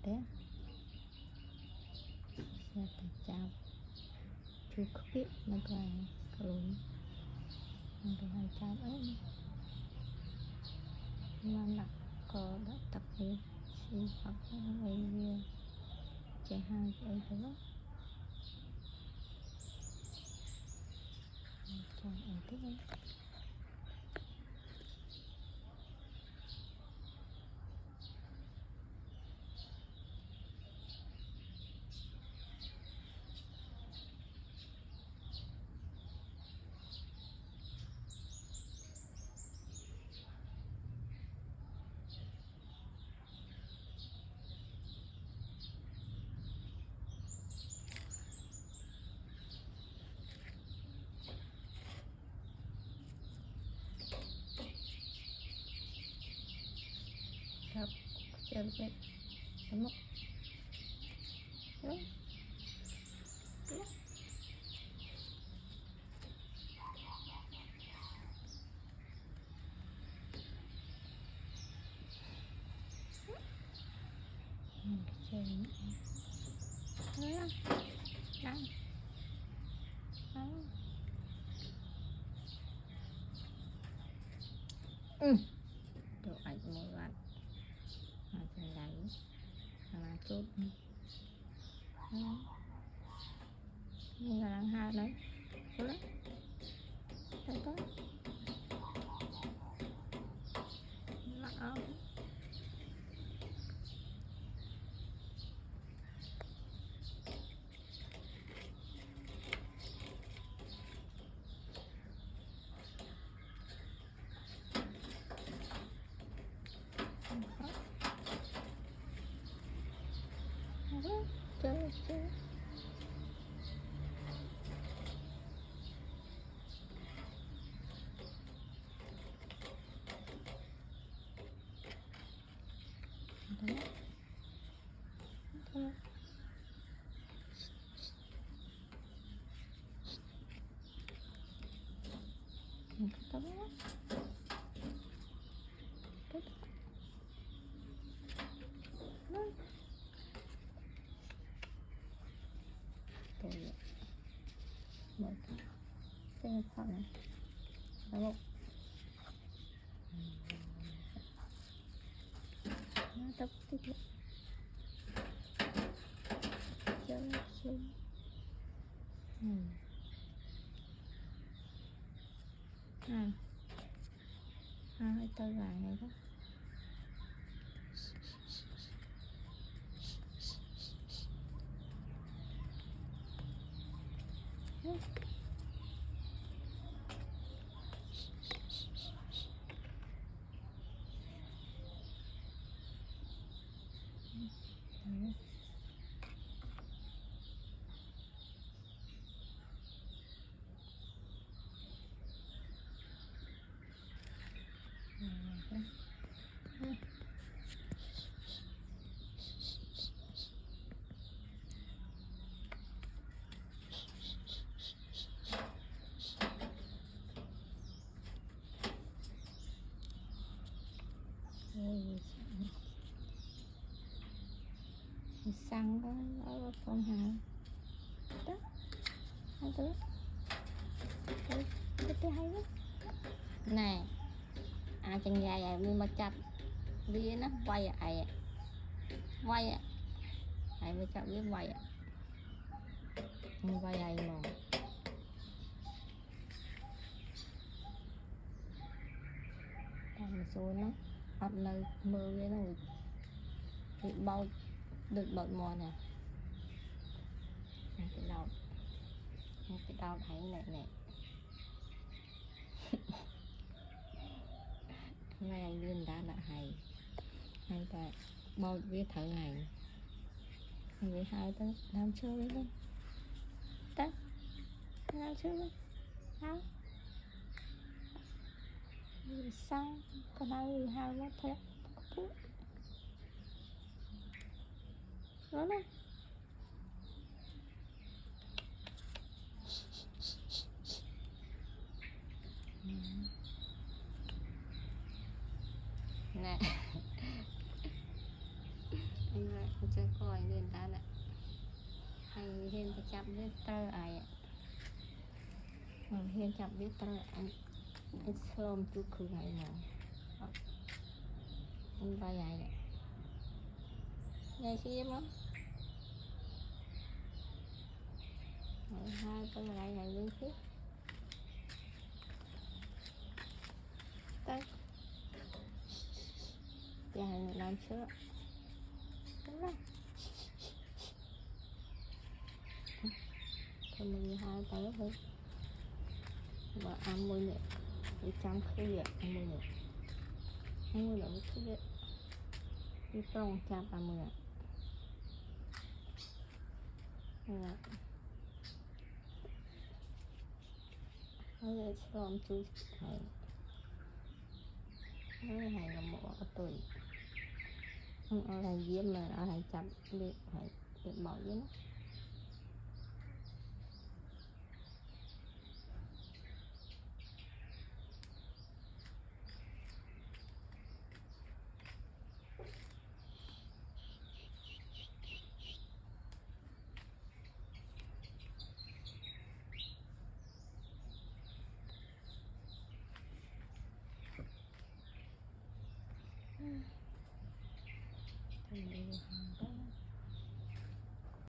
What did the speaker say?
thế sẽ phải chào chú không biết nó còn rồi nó còn hai chào ấy mà nặng có đã tập đi xin hoặc người chạy hai cái đó chào ở thế Hấp chân cái đúng không? Đúng. Đúng. Chân đó đang đồ ảnh một lần mà phải lấy là chút nhưng là đang hai đấy cố lắm thấy tốt lỡ chơi chơi đấy thôi mình cứ tắm đó tốt thôi rồi một cái khoảng này đó một nó tập tích chơi chơi hai tay vàng này đó xăng đó ở con hàng đó hai đứa cái hay đó nè chân dài à nhưng mà chặt đi nó quay ai mới chặt biết quay quay ai mà còn một số nó ập nơi mưa với nó bị bao được bợt mò nè cái đau thấy nè nè nay anh liên đã là hay ta bao biết thở ngày với hai tới làm chơi đấy thôi tắt làm chơi đấy không xong còn ai hai mất thế đó này nè hiền phải chậm với tơ ai hiền chậm với tơ anh slom chút khử ngày nào anh vai dài này ngày xí lắm hai cái lại ngày liên tiếp tới dài làm sữa đúng đó thôi mình hai tới thôi và ăn môi nè đi trăm khi ăn môi nè ăn môi nè khi đi trong chạm ăn môi nè hơi xóm chú hay là một tuổi ở đây diêm mà ở đây chậm đi phải bỏ với nó